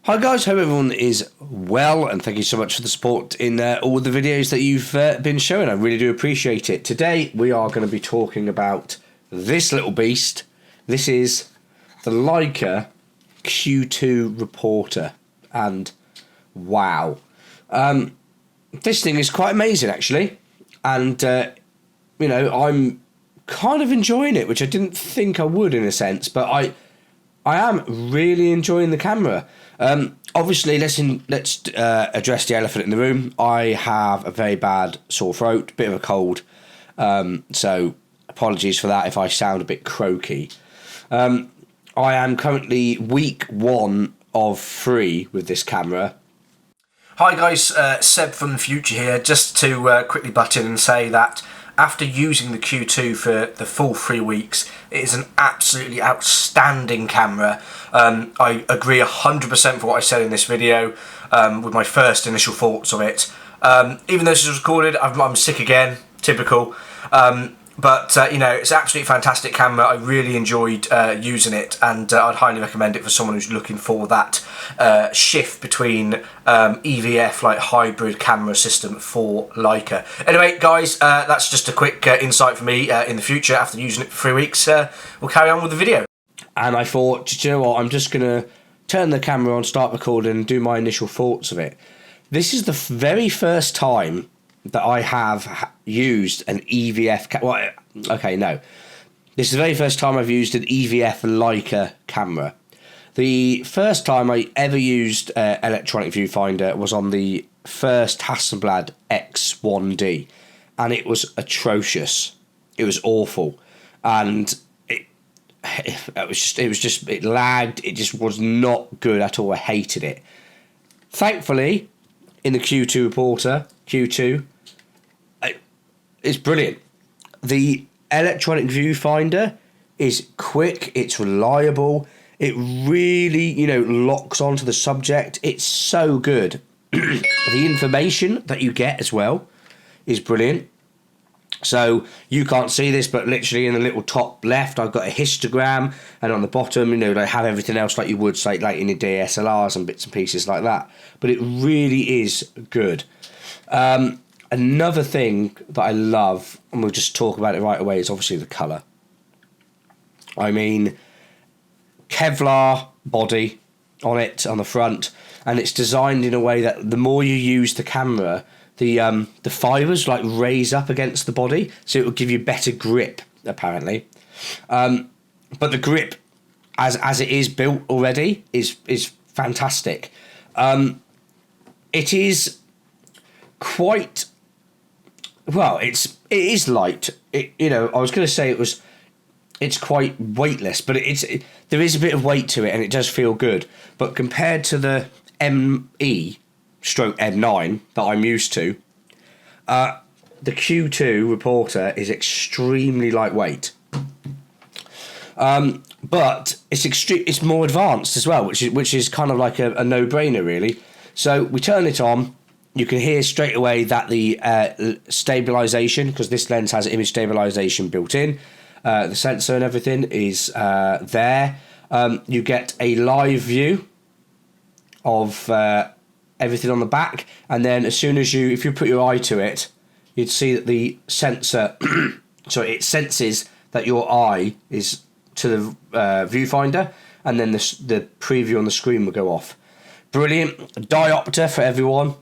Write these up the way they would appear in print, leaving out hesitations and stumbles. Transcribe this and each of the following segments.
Hi guys, hope everyone is well, and thank you so much for the support in all the videos that you've been showing. I really do appreciate it. Today we are going to be talking about this little beast. This is the Leica Q2 reporter, and wow, this thing is quite amazing actually, and you know, I'm kind of enjoying it, which I didn't think I would in a sense, but I am really enjoying the camera. Obviously, let's address the elephant in the room. I have a very bad sore throat, bit of a cold, so apologies for that if I sound a bit croaky. I am currently week 1 of 3 with this camera. Hi guys, Seb from the future here. Just to quickly butt in and say that after using the Q2 for the full 3 weeks, it is an absolutely outstanding camera. I agree 100% for what I said in this video with my first initial thoughts of it. Even though this was recorded, I'm sick again, typical. But you know, it's an absolutely fantastic camera. I really enjoyed using it, and I'd highly recommend it for someone who's looking for that shift between EVF, like hybrid camera system for Leica. Anyway, guys, that's just a quick insight for me. In the future, after using it for 3 weeks, we'll carry on with the video. And I thought, do you know what? I'm just gonna turn the camera on, start recording, and do my initial thoughts of it. This is the very first time that I have used an EVF well, okay, no. This is the very first time I've used an EVF Leica camera. The first time I ever used electronic viewfinder was on the first Hasselblad X1D, and it was atrocious. It was awful, and it lagged. It just was not good at all. I hated it. Thankfully, in the Q2 reporter, Q2, it's brilliant. The electronic viewfinder is quick, it's reliable, it really, you know, locks onto the subject. It's so good. The information that you get as well is brilliant. So you can't see this, but literally in the little top left, I've got a histogram, and on the bottom, you know, they have everything else like you would say, like in your DSLRs and bits and pieces like that. But it really is good. Another thing that I love, and we'll just talk about it right away, is obviously the colour. I mean, Kevlar body on it, on the front, and it's designed in a way that the more you use the camera, the fibres like raise up against the body, so it will give you better grip, apparently. But the grip, as it is built already, is fantastic. It is quite... Well, it is light. You know, I was going to say it's quite weightless, but there is a bit of weight to it, and it does feel good. But compared to the ME/M9 that I'm used to, the Q2 reporter is extremely lightweight. But it's more advanced as well, which is kind of like a no-brainer really. So we turn it on. You can hear straight away that the stabilization, because this lens has image stabilization built in, the sensor and everything is there. You get a live view of everything on the back, and then as soon as if you put your eye to it, you'd see that the sensor, so it senses that your eye is to the viewfinder, and then the preview on the screen will go off. Brilliant. Diopter for everyone.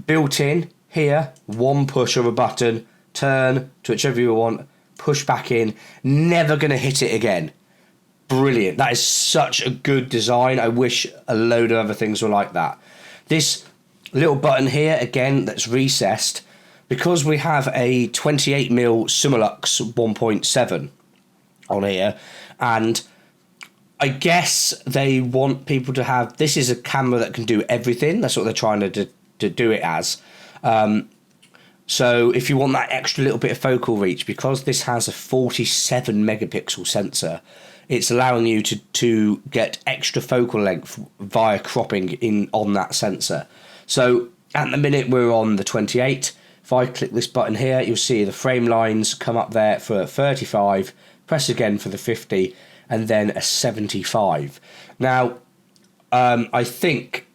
Built in here, one push of a button, turn to whichever you want, push back in, never going to hit it again. Brilliant. That is such a good design. I wish a load of other things were like that. This little button here, again, that's recessed, because we have a 28mm Summilux 1.7 on here, and I guess they want people to have... This is a camera that can do everything. That's what they're trying to do it as. So if you want that extra little bit of focal reach, because this has a 47 megapixel sensor, it's allowing you to get extra focal length via cropping on that sensor. So at the minute we're on the 28. If I click this button here, you'll see the frame lines come up there for 35, press again for the 50, and then a 75. Now, I think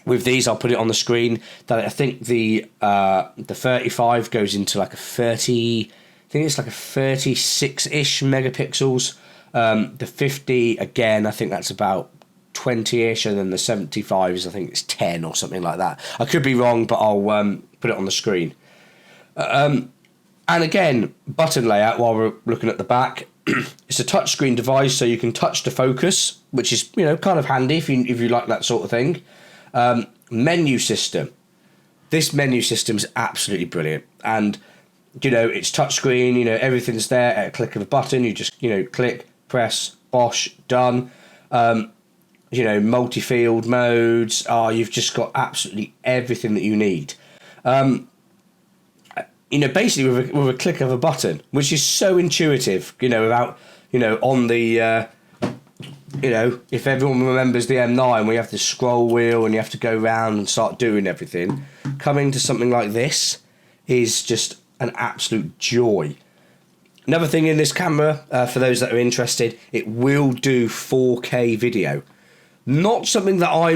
with these, I'll put it on the screen, that I think the 35 goes into like a 30, I think it's like a 36-ish megapixels. The 50, again, I think that's about 20-ish, and then the 75 is, I think it's 10 or something like that. I could be wrong, but I'll put it on the screen. And again, button layout while we're looking at the back. It's a touchscreen device, so you can touch to focus, which is, you know, kind of handy if you like that sort of thing. Menu system. This menu system is absolutely brilliant, and you know, it's touchscreen. You know, everything's there at a click of a button. You just, you know, click, press, bosh, done. You know, multi-field modes. You've just got absolutely everything that you need. You know, basically with a click of a button, which is so intuitive. You know, without, you know, on the you know, if everyone remembers the M9, we have the scroll wheel and you have to go around and start doing everything. Coming to something like this is just an absolute joy. Another thing in this camera, for those that are interested, it will do 4K video. Not something that I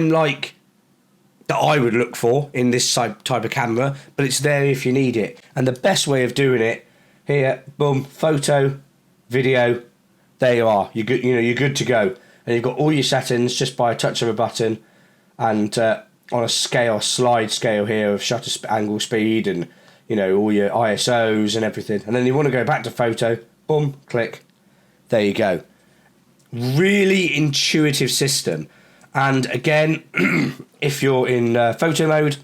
would look for in this type of camera, but it's there if you need it. And the best way of doing it, here, boom, photo, video, there you are. You're good. You know, you're good to go. And you've got all your settings just by a touch of a button, and on a slide scale here of shutter angle, speed, and you know, all your ISOs and everything. And then you want to go back to photo, boom, click, there you go. Really intuitive system. And again, if you're in photo mode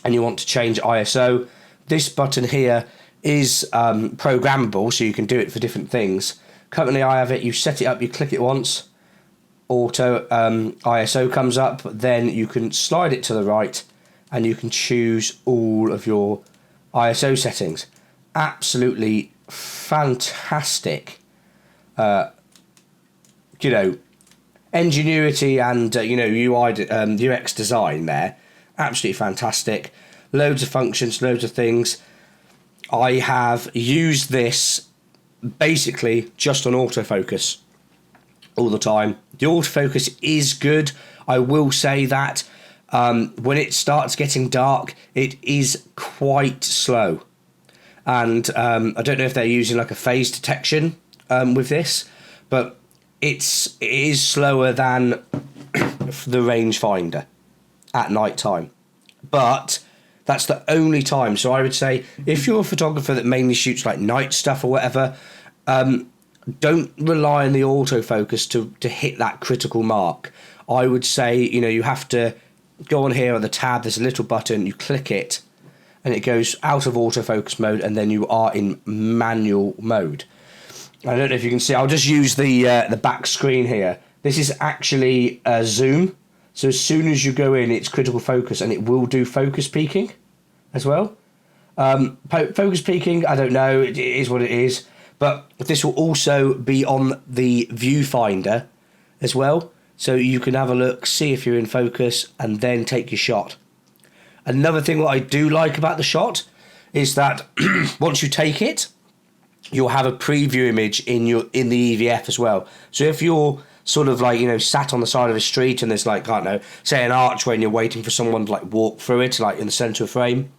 and you want to change ISO, this button here is programmable, so you can do it for different things. Currently I have it, you set it up, you click it once, auto ISO comes up, then you can slide it to the right and you can choose all of your ISO settings. Absolutely fantastic, you know, ingenuity and you know, UI UX design there. Absolutely fantastic. Loads of functions, loads of things. I have used this basically just on autofocus all the time. The autofocus is good. I will say that when it starts getting dark, it is quite slow. And I don't know if they're using like a phase detection with this, but it is slower than the rangefinder at night time. But that's the only time. So I would say if you're a photographer that mainly shoots like night stuff or whatever, don't rely on the autofocus to hit that critical mark. I would say, you know, you have to go on here on the tab, there's a little button, you click it and it goes out of autofocus mode, and then you are in manual mode. I don't know if you can see, I'll just use the back screen here. This is actually a zoom. So as soon as you go in, it's critical focus, and it will do focus peaking as well. Focus peaking, I don't know, it is what it is. But this will also be on the viewfinder as well. So you can have a look, see if you're in focus, and then take your shot. Another thing that I do like about the shot is that once you take it, you'll have a preview image in the EVF as well. So if you're sort of like, you know, sat on the side of a street and there's like, I don't know, say an archway and you're waiting for someone to like walk through it, like in the centre of frame,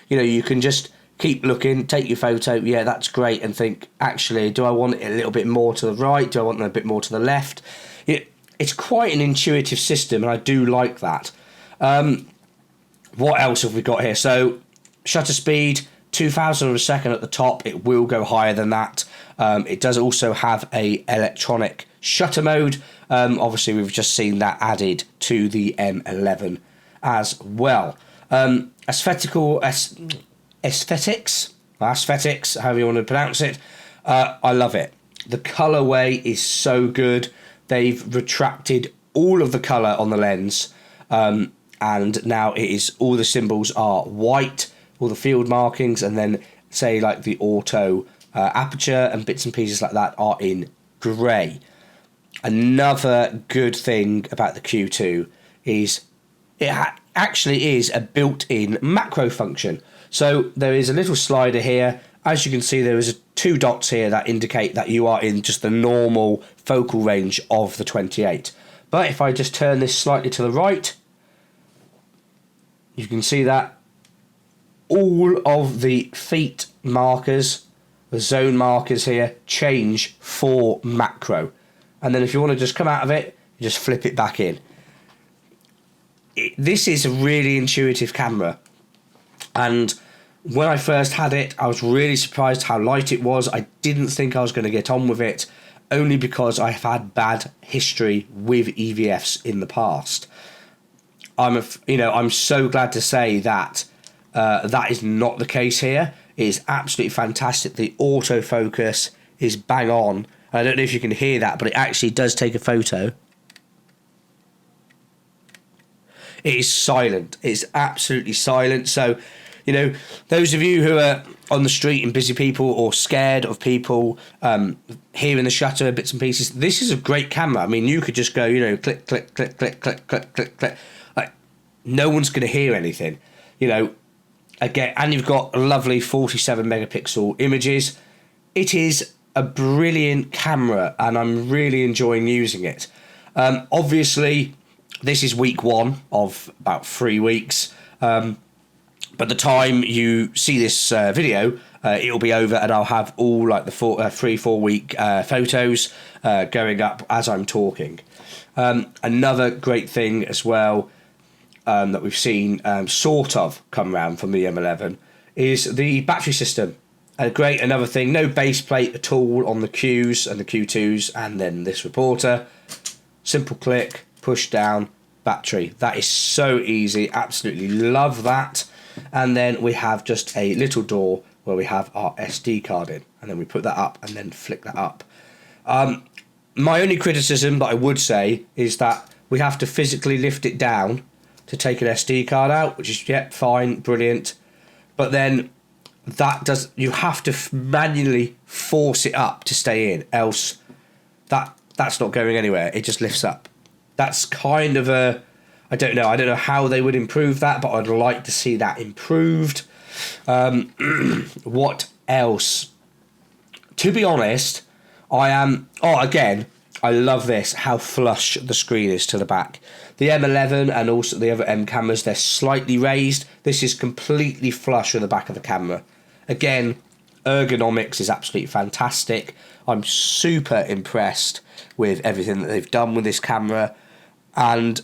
you know, you can just keep looking, take your photo, yeah, that's great, and think, actually, do I want it a little bit more to the right? Do I want it a bit more to the left? It's quite an intuitive system, and I do like that. What else have we got here? So, shutter speed, 2000 of a second at the top. It will go higher than that. It does also have a electronic shutter mode. Obviously, we've just seen that added to the M11 as well. Aesthetics, however you want to pronounce it. I love it. The colorway is so good. They've retracted all of the color on the lens, and now it is, all the symbols are white, all the field markings, and then say like the auto aperture and bits and pieces like that are in grey. Another good thing about the Q2 is it actually is a built-in macro function. So there is a little slider here. As you can see, there is two dots here that indicate that you are in just the normal focal range of the 28. But if I just turn this slightly to the right, you can see that all of the feet markers, the zone markers here, change for macro. And then if you want to just come out of it, you just flip it back in. This is a really intuitive camera. And when I first had it, I was really surprised how light it was. I didn't think I was going to get on with it, only because I have had bad history with EVFs in the past. I'm so glad to say that that is not the case here. It is absolutely fantastic. The autofocus is bang on. I don't know if you can hear that, but it actually does take a photo. It is silent. It's absolutely silent. So, those of you who are on the street and busy people or scared of people hearing the shutter bits and pieces, this is a great camera. I mean, you could just go, click, click, click, click, click, click, click, click. Like, no one's going to hear anything, Again, and you've got lovely 47 megapixel images. It is a brilliant camera, and I'm really enjoying using it. Obviously, this is week 1 of about 3 weeks. But the time you see this video, it'll be over, and I'll have all like the 3-4 week photos going up as I'm talking. Another great thing as well that we've seen sort of come round from the M11 is the battery system. Another thing, no base plate at all on the Qs and the Q2s, and then this reporter. Simple click, push down, battery. That is so easy, absolutely love that. And then we have just a little door where we have our SD card in, and then we put that up and then flick that up. My only criticism that I would say is that we have to physically lift it down to take an SD card out, which is fine, brilliant. But then you have to manually force it up to stay in, else that's not going anywhere. It just lifts up. That's kind of I don't know how they would improve that, but I'd like to see that improved. What else? To be honest, I love this, how flush the screen is to the back. The M11 and also the other M cameras, they're slightly raised. This is completely flush with the back of the camera. Again, ergonomics is absolutely fantastic. I'm super impressed with everything that they've done with this camera. And,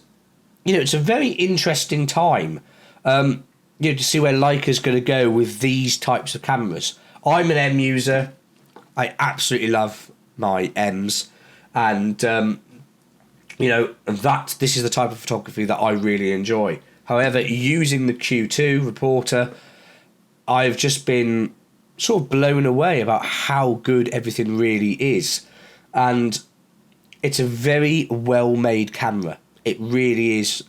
it's a very interesting time, to see where Leica's going to go with these types of cameras. I'm an M user. I absolutely love my M's. And, this is the type of photography that I really enjoy. However, using the Q2 reporter, I've just been sort of blown away about how good everything really is. And it's a very well-made camera. It really is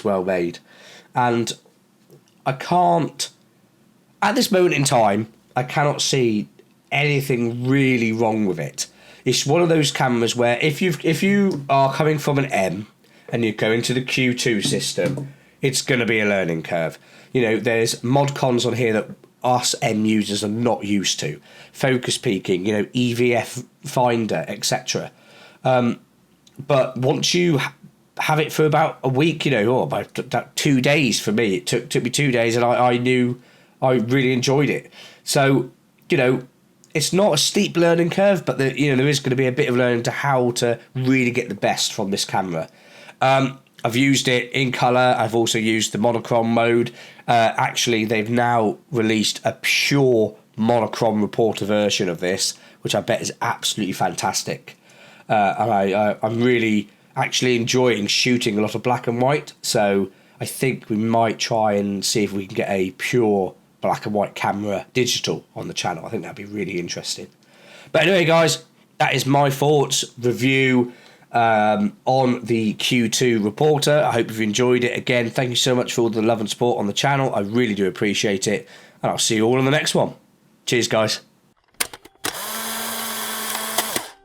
well made. And at this moment in time, I cannot see anything really wrong with it. It's one of those cameras where if you are coming from an M and you're going to the Q2 system, it's going to be a learning curve. There's mod cons on here that us M users are not used to. Focus peaking, EVF finder, etc. But once you have it for about a week, about 2 days for me. It took me 2 days, and I knew I really enjoyed it. So, it's not a steep learning curve, but there is going to be a bit of learning to how to really get the best from this camera. I've used it in colour. I've also used the monochrome mode. Actually, they've now released a pure monochrome reporter version of this, which I bet is absolutely fantastic. And I'm really actually enjoying shooting a lot of black and white. So I think we might try and see if we can get a pure black and white camera digital on the channel. I think that'd be really interesting. But anyway, guys, that is my thoughts, review on the Q2 reporter. I hope you've enjoyed it. Again, thank you so much for all the love and support on the channel. I really do appreciate it. And I'll see you all in the next one. Cheers, guys.